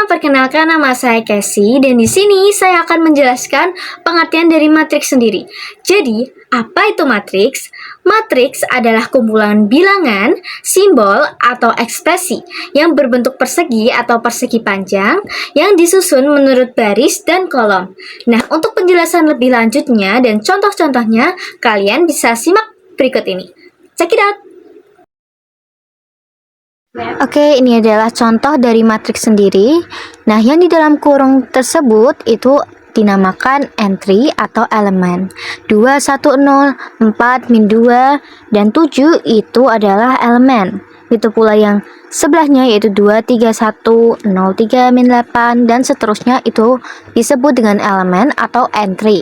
perkenalkan nama saya Casey dan di sini saya akan menjelaskan pengertian dari matriks sendiri. Jadi, apa itu matriks? Matriks adalah kumpulan bilangan, simbol, atau ekspresi yang berbentuk persegi atau persegi panjang yang disusun menurut baris dan kolom. Nah, untuk penjelasan lebih lanjutnya dan contoh-contohnya, kalian bisa simak berikut ini. Check it out! Oke, ini adalah contoh dari matriks sendiri. Nah, yang di dalam kurung tersebut itu dinamakan entry atau elemen. 2, 1, 0, 4, min 2, dan 7 itu adalah elemen. Itu pula yang sebelahnya yaitu 2, 3, 1, 0, 3, min 8, dan seterusnya itu disebut dengan elemen atau entry.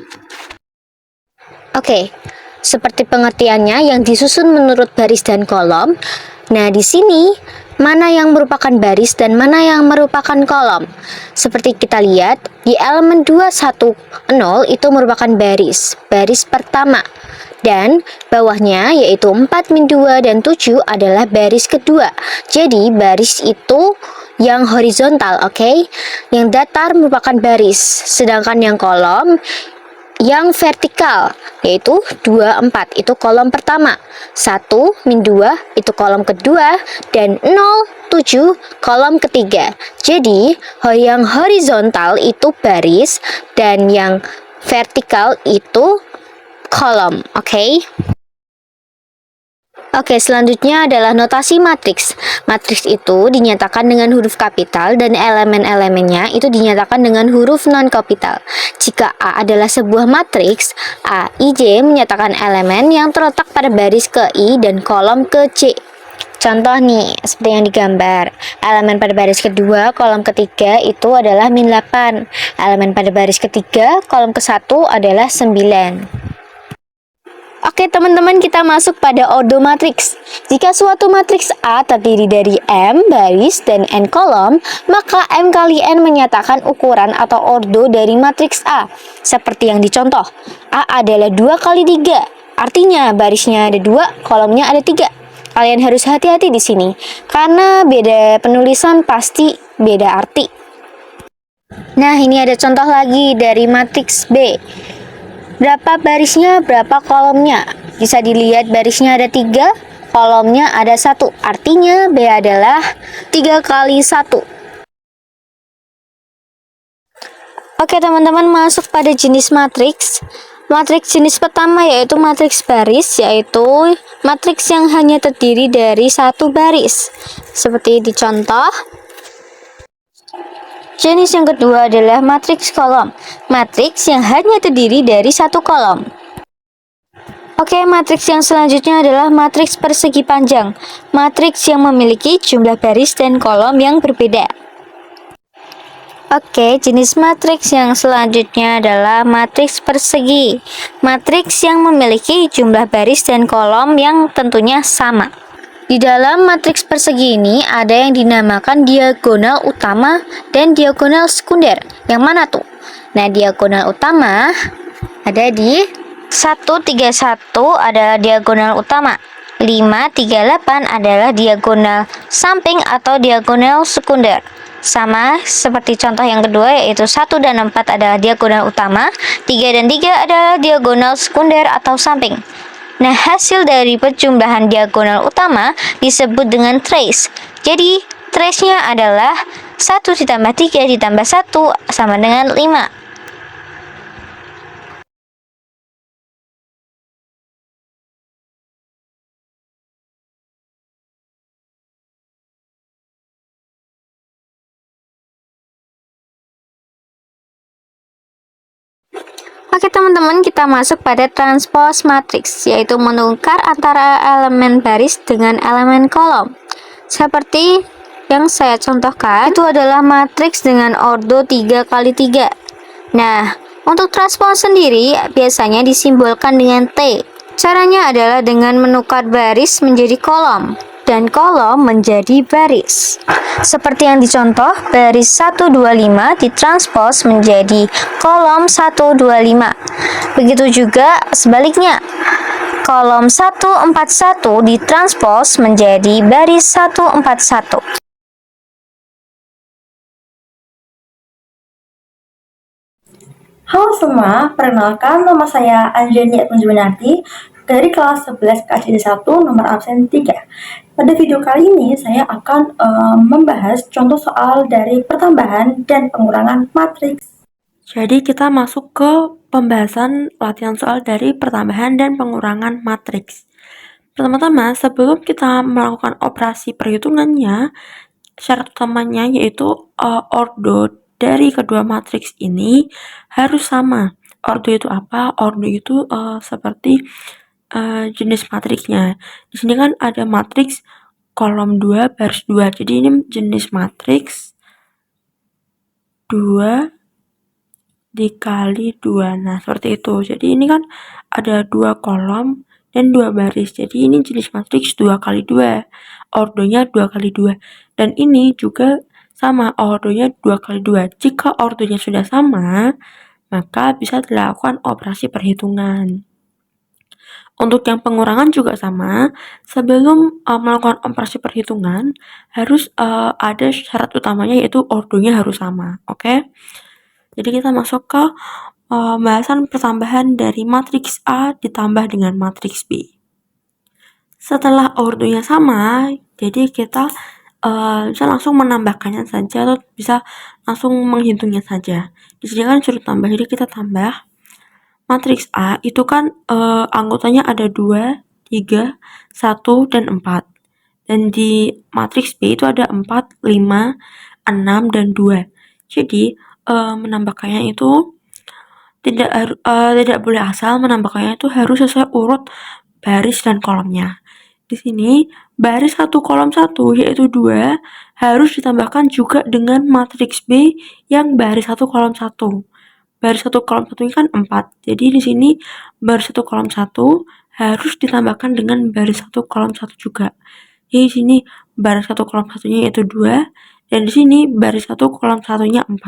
Oke, seperti pengertiannya yang disusun menurut baris dan kolom. Nah, di sini mana yang merupakan baris dan mana yang merupakan kolom. Seperti kita lihat, di elemen 2, 1, 0 itu merupakan baris pertama. Dan bawahnya yaitu 4, min 2, dan 7 adalah baris kedua. Jadi, baris itu yang horizontal, oke? Yang datar merupakan baris, sedangkan yang kolom yang vertikal yaitu 2, 4 itu kolom pertama, 1, min 2 itu kolom kedua, dan 0, 7 kolom ketiga. Jadi yang horizontal itu baris dan yang vertikal itu kolom, oke? Oke, selanjutnya adalah notasi matriks. Matriks itu dinyatakan dengan huruf kapital dan elemen-elemennya itu dinyatakan dengan huruf non-kapital. Jika A adalah sebuah matriks, A, I, J menyatakan elemen yang terletak pada baris ke I dan kolom ke C. Contoh nih, seperti yang digambar. Elemen pada baris kedua, kolom ketiga itu adalah min 8. Elemen pada baris ketiga, kolom ke-1 adalah 9. Oke teman-teman, kita masuk pada ordo matriks. Jika suatu matriks A terdiri dari M baris dan N kolom, maka M kali N menyatakan ukuran atau ordo dari matriks A. Seperti yang dicontoh, A adalah 2 kali 3, artinya barisnya ada 2, kolomnya ada 3. Kalian harus hati-hati di sini, karena beda penulisan pasti beda arti. Nah, ini ada contoh lagi dari matriks B. Berapa barisnya, berapa kolomnya? Bisa dilihat barisnya ada 3, kolomnya ada 1. Artinya B adalah 3 kali 1. Oke teman-teman, masuk pada jenis matriks. Matriks jenis pertama yaitu matriks baris, yaitu matriks yang hanya terdiri dari 1 baris. Seperti dicontoh. Jenis yang kedua adalah matriks kolom. Matriks yang hanya terdiri dari 1 kolom. Oke, matriks yang selanjutnya adalah matriks persegi panjang. Matriks yang memiliki jumlah baris dan kolom yang berbeda. Oke, jenis matriks yang selanjutnya adalah matriks persegi. Matriks yang memiliki jumlah baris dan kolom yang tentunya sama. Di dalam matriks persegi ini ada yang dinamakan diagonal utama dan diagonal sekunder. Yang mana tuh? Nah, diagonal utama ada di 131 adalah diagonal utama. 538 adalah diagonal samping atau diagonal sekunder. Sama seperti contoh yang kedua yaitu 1 dan 4 adalah diagonal utama, 3 dan 3 adalah diagonal sekunder atau samping. Nah, hasil dari perjumlahan diagonal utama disebut dengan trace. Jadi, trace-nya adalah 1 ditambah 3 ditambah 1 sama dengan 5. Oke teman-teman, kita masuk pada transpose matriks, yaitu menukar antara elemen baris dengan elemen kolom. Seperti yang saya contohkan, itu adalah matriks dengan ordo 3 kali 3. Nah, untuk transpose sendiri biasanya disimbolkan dengan T. Caranya adalah dengan menukar baris menjadi kolom dan kolom menjadi baris. Seperti yang dicontoh, baris 125 ditranspos menjadi kolom 125. Begitu juga sebaliknya, kolom 141 ditranspos menjadi baris 141. Halo semua, perkenalkan nama saya Anjani Atmanjuminarti dari kelas 11 KCD 1 nomor absen 3. Pada video kali ini saya akan membahas contoh soal dari pertambahan dan pengurangan matriks. Jadi kita masuk ke pembahasan latihan soal dari pertambahan dan pengurangan matriks. Pertama-tama, sebelum kita melakukan operasi perhitungannya, syarat utamanya yaitu ordo dari kedua matriks ini harus sama. Ordo itu apa? Ordo itu seperti jenis matriksnya. Di sini kan ada matriks kolom 2 baris 2. Jadi ini jenis matriks 2 dikali 2. Nah, seperti itu. Jadi ini kan ada 2 kolom dan 2 baris. Jadi ini jenis matriks 2 kali 2. Ordonya 2 kali 2. Dan ini juga sama, ordonya 2 kali 2. Jika ordonya sudah sama, maka bisa dilakukan operasi perhitungan. Untuk yang pengurangan juga sama, sebelum melakukan operasi perhitungan, harus ada syarat utamanya yaitu ordonya harus sama, oke? Jadi kita masuk ke pembahasan pertambahan dari matriks A ditambah dengan matriks B. Setelah ordonya sama, jadi kita bisa langsung menambahkannya saja atau bisa langsung menghitungnya saja. Di sini kan suruh tambah, jadi kita tambah. Matriks A itu kan anggotanya ada 2, 3, 1, dan 4. Dan di matriks B itu ada 4, 5, 6, dan 2. Jadi menambahkannya itu tidak boleh asal, menambahkannya itu harus sesuai urut baris dan kolomnya. Di sini baris 1 kolom 1 yaitu 2 harus ditambahkan juga dengan matriks B yang baris 1 kolom 1. Baris 1 kolom 1 ini kan 4. Jadi di sini baris 1 kolom 1 harus ditambahkan dengan baris 1 kolom 1 juga. Jadi di sini baris 1 kolom 1-nya yaitu 2 dan di sini baris 1 kolom 1-nya 4.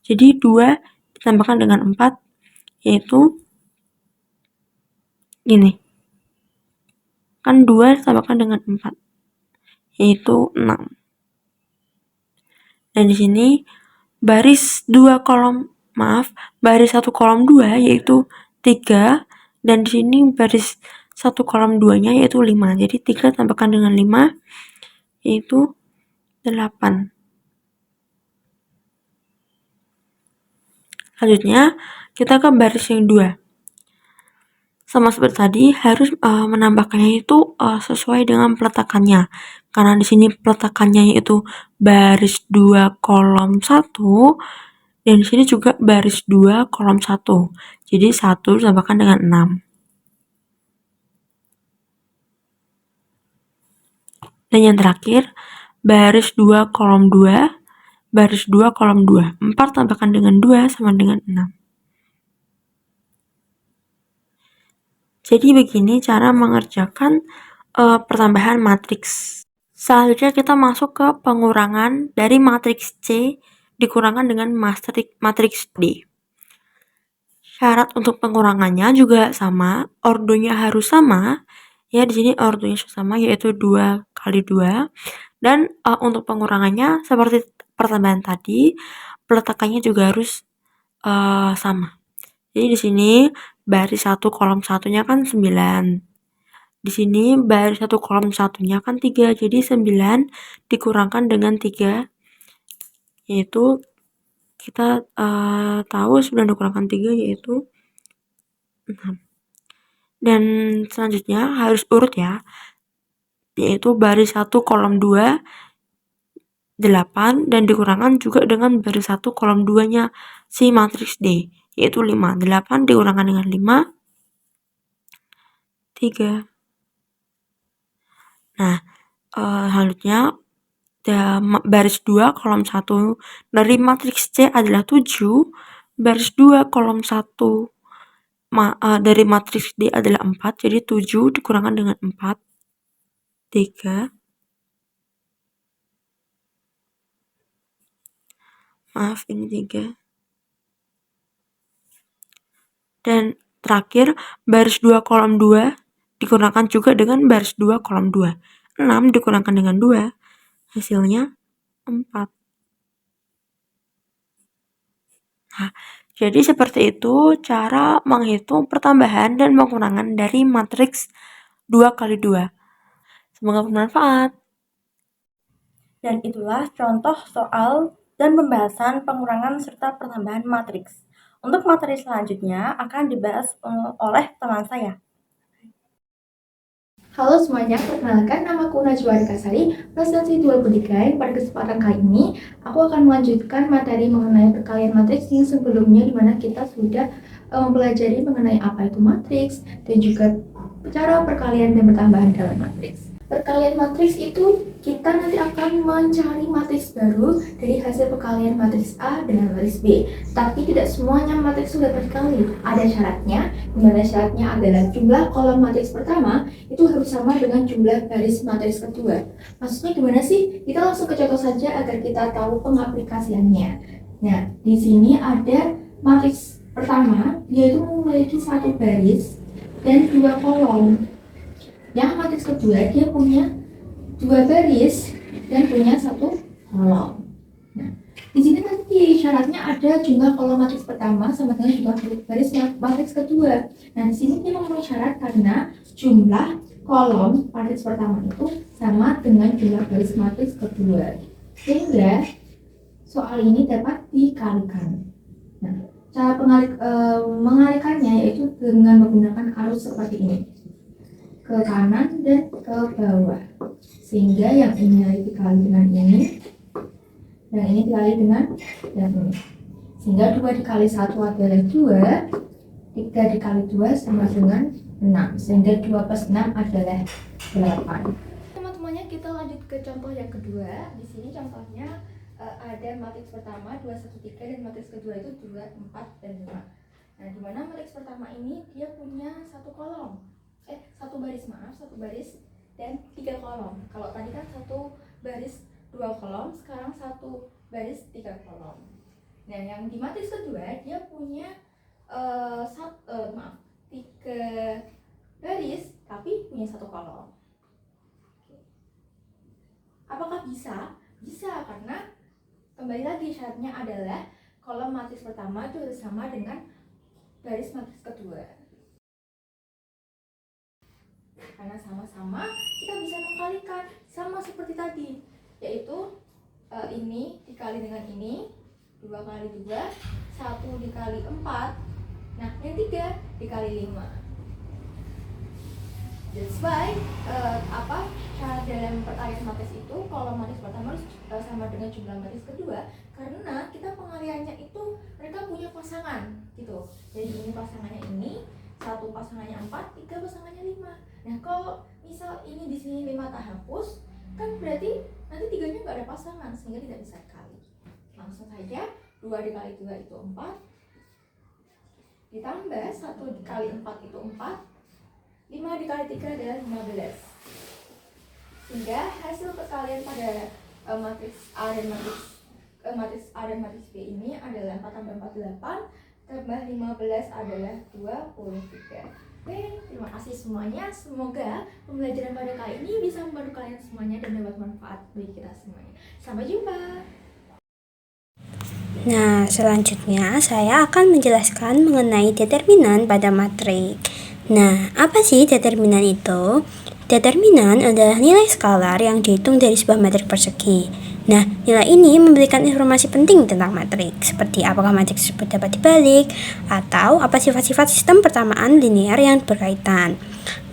Jadi 2 ditambahkan dengan 4 yaitu ini. Kan 2 ditambahkan dengan 4 yaitu 6. Dan di sini baris 2 kolom baris 1 kolom 2 yaitu 3 dan di sini baris 1 kolom 2-nya yaitu 5. Jadi 3 tambahkan dengan 5 yaitu 8. Selanjutnya kita ke baris yang 2. Sama seperti tadi harus menambahkannya itu sesuai dengan peletakannya. Karena di sini peletakannya yaitu baris 2 kolom 1 dan di sini juga baris 2 kolom 1. Jadi 1 ditambahkan dengan 6. Dan yang terakhir, baris 2 kolom 2, baris 2 kolom 2. 4 tambahkan dengan 2 sama dengan 6. Jadi begini cara mengerjakan pertambahan matriks. Selanjutnya kita masuk ke pengurangan dari matriks C dikurangkan dengan matriks D. Syarat untuk pengurangannya juga sama, ordonya harus sama. Ya, di sini ordonya sama yaitu 2 kali 2. Dan untuk pengurangannya seperti pertambahan tadi, peletakannya juga harus sama. Jadi di sini baris 1 kolom 1-nya kan 9. Di sini baris 1 kolom 1-nya kan 3. Jadi 9 dikurangkan dengan 3 yaitu kita tahu 9 dikurangkan 3 yaitu 6. Dan selanjutnya harus urut ya, yaitu baris 1 kolom 2 8 dan dikurangkan juga dengan baris 1 kolom 2-nya si matriks D yaitu 5. 8 dikurangkan dengan 5 3. Nah, selanjutnya baris 2 kolom 1 dari matriks C adalah 7, baris 2 kolom 1 dari matriks D adalah 4, jadi 7 dikurangkan dengan 4 3. Maaf, ini 3. Dan terakhir, baris 2 kolom 2 dikurangkan juga dengan baris 2 kolom 2. 6 dikurangkan dengan 2, hasilnya 4. Nah, Jadi seperti itu cara menghitung pertambahan dan pengurangan dari matriks 2 kali 2. Semoga bermanfaat. Dan itulah contoh soal dan pembahasan pengurangan serta pertambahan matriks. Untuk materi selanjutnya akan dibahas oleh teman saya. Halo semuanya, perkenalkan namaku Najwa Kasari, presentasi 23. Pada kesempatan kali ini, aku akan melanjutkan materi mengenai perkalian matriks yang sebelumnya, di mana kita sudah mempelajari mengenai apa itu matriks dan juga cara perkalian dan pertambahan dalam matriks. Perkalian matriks itu kita nanti akan mencari matriks baru dari hasil perkalian matriks A dengan matriks B. Tapi tidak semuanya matriks sudah berkali. Ada syaratnya, di mana syaratnya adalah jumlah kolom matriks pertama itu harus sama dengan jumlah baris matriks kedua. Maksudnya gimana sih? Kita langsung ke contoh saja agar kita tahu pengaplikasiannya. Nah, di sini ada matriks pertama, yaitu memiliki satu baris dan dua kolom. Yang matriks kedua dia punya dua baris dan punya satu kolom. Nah, di sini nanti syaratnya ada jumlah kolom matriks pertama sama dengan jumlah baris matriks kedua. Nah, di sini dia memenuhi syarat karena jumlah kolom matriks pertama itu sama dengan jumlah baris matriks kedua. Sehingga soal ini dapat dikalikan. Nah, cara mengalikannya yaitu dengan menggunakan arus seperti ini, ke kanan dan ke bawah, sehingga yang ini dikali dengan ini, yang ini dikali dengan yang ini, sehingga 2 dikali 1 adalah 2, 3 dikali 2 sama dengan 6, sehingga 2 plus 6 adalah 8. Teman-temannya, kita lanjut ke contoh yang kedua. Di sini contohnya ada matriks pertama 2, 1, 3 dan matriks kedua itu 2, 4, dan 5. Nah, di mana matriks pertama ini dia punya satu baris dan 3 kolom. Kalau tadi kan satu baris 2 kolom, sekarang satu baris 3 kolom. Nah, yang di matriks kedua dia punya 3 baris tapi punya 1 kolom. Apakah bisa? Bisa, karena kembali lagi syaratnya adalah kolom matriks pertama itu harus sama dengan baris matriks kedua. Karena sama-sama kita bisa mengkalikan sama seperti tadi, yaitu ini dikali dengan ini, 2 kali 2, 1 dikali 4, nah yang 3 dikali 5. That's why syarat dalam perkalian matriks itu kalau matriks pertama harus sama dengan jumlah matriks kedua, karena kita pengaliannya itu mereka punya pasangan gitu. Jadi ini pasangannya ini, 1 pasangannya 4, 3 pasangannya 5. Nah, kalau misal ini di sini 5 tak hapus, kan berarti nanti 3-nya nggak ada pasangan, sehingga tidak bisa dikali. Langsung saja 2 dikali 2 itu 4, ditambah 1 dikali 4 itu 4, 5 dikali 3 adalah 15. Sehingga hasil perkalian pada matriks A dan matriks B ini adalah 4 tambah 4 8, tambah 15 adalah 23. Oke, terima kasih semuanya. Semoga pembelajaran pada kali ini bisa membantu kalian semuanya dan dapat manfaat bagi kita semuanya. Sampai jumpa. Nah, selanjutnya saya akan menjelaskan mengenai determinan pada matriks. Nah, apa sih determinan itu? Determinan adalah nilai skalar yang dihitung dari sebuah matriks persegi. Nah, nilai ini memberikan informasi penting tentang matriks, seperti apakah matriks tersebut dapat dibalik, atau apa sifat-sifat sistem persamaan linear yang berkaitan.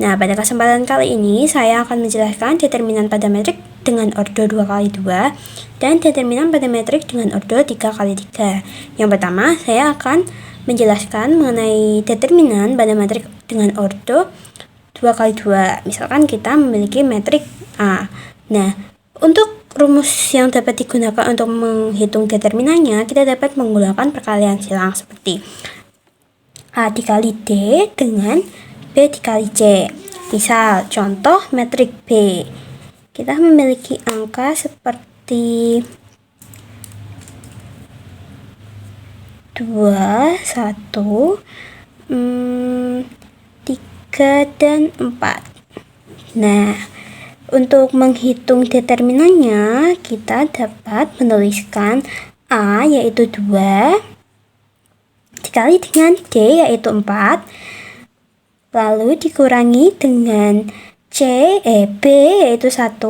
Nah, pada kesempatan kali ini, saya akan menjelaskan determinan pada matriks dengan ordo 2 kali 2, dan determinan pada matriks dengan ordo 3 kali 3. Yang pertama, saya akan menjelaskan mengenai determinan pada matriks dengan ordo 2 kali 2. Misalkan kita memiliki matriks A. Nah, untuk rumus yang dapat digunakan untuk menghitung determinannya, kita dapat menggunakan perkalian silang seperti A dikali D dengan B dikali C. Misal, contoh matriks B. Kita memiliki angka seperti 2, 1, 3, dan 4. Nah, untuk menghitung determinannya, kita dapat menuliskan A yaitu 2, dikali dengan D yaitu 4, lalu dikurangi dengan B yaitu 1,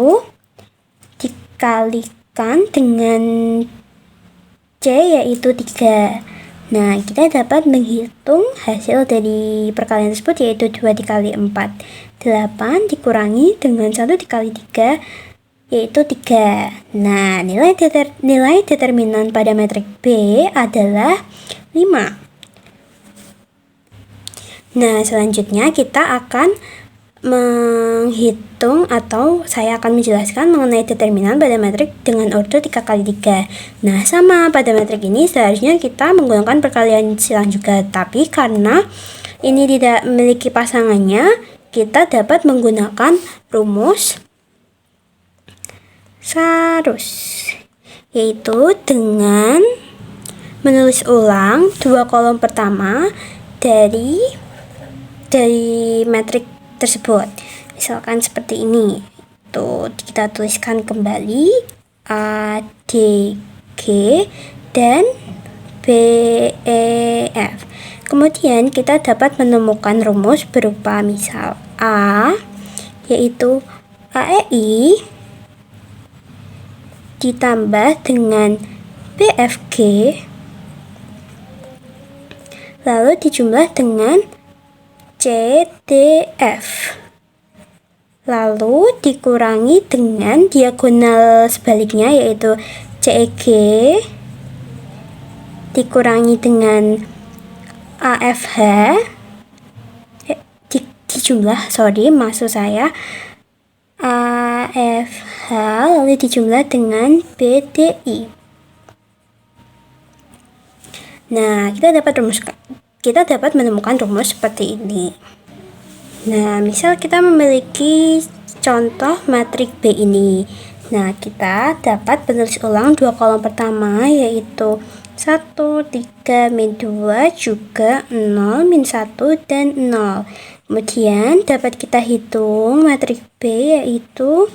dikalikan dengan C yaitu 3. Nah, kita dapat menghitung hasil dari perkalian tersebut yaitu 2 dikali 4, 8 dikurangi dengan 1 dikali 3 yaitu 3. Nah, nilai determinan pada metrik B adalah 5. Nah, selanjutnya kita akan menghitung atau saya akan menjelaskan mengenai determinan pada metrik dengan ordo 3 kali 3. Nah, sama pada metrik ini seharusnya kita menggunakan perkalian silang juga, tapi karena ini tidak memiliki pasangannya, kita dapat menggunakan rumus sarus, yaitu dengan menulis ulang 2 kolom pertama dari metrik tersebut. Misalkan seperti ini. Tuh, kita tuliskan kembali A, D, G dan B, E, F. Kemudian kita dapat menemukan rumus berupa misal A yaitu AEI ditambah dengan BFG lalu dijumlah dengan CDF lalu dikurangi dengan diagonal sebaliknya yaitu CEG dikurangi dengan AFH dijumlah AFH lalu dijumlah dengan BDI. Nah, kita dapat menemukan rumus seperti ini. Nah, misal kita memiliki contoh matrik B ini. Nah, kita dapat menulis ulang 2 kolom pertama yaitu 1, 3, min 2, juga 0, min 1, dan 0. Kemudian dapat kita hitung matrik B yaitu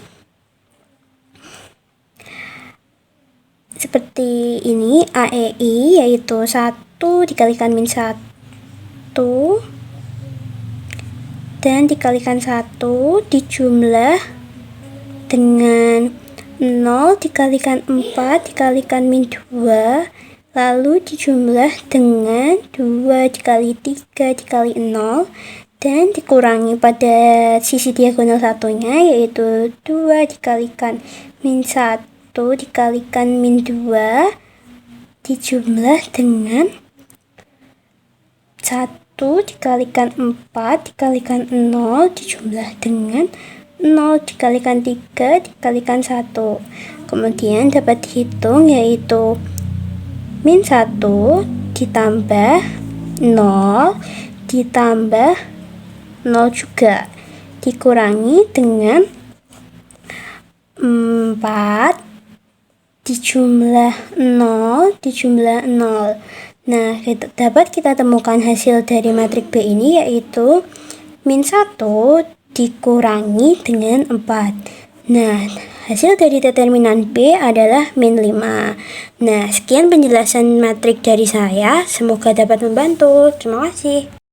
seperti ini, AEI yaitu 1 dikalikan min 1 dan dikalikan 1 dijumlah dengan 0 dikalikan 4 dikalikan min 2 lalu dijumlah dengan 2 dikali 3 dikali 0 dan dikurangi pada sisi diagonal satunya yaitu 2 dikalikan min 1 dikalikan min 2 dijumlah dengan 1 dikalikan 4 dikalikan 0 dijumlah dengan 0 dikalikan 3 dikalikan 1. Kemudian dapat dihitung yaitu min 1 ditambah 0 ditambah 0 juga dikurangi dengan 4 dijumlah 0 dijumlah 0. Nah, dapat kita temukan hasil dari matrik B ini yaitu min 1 dikurangi dengan 4. Nah, hasil dari determinan B adalah min 5. Nah, sekian penjelasan matrik dari saya. Semoga dapat membantu. Terima kasih.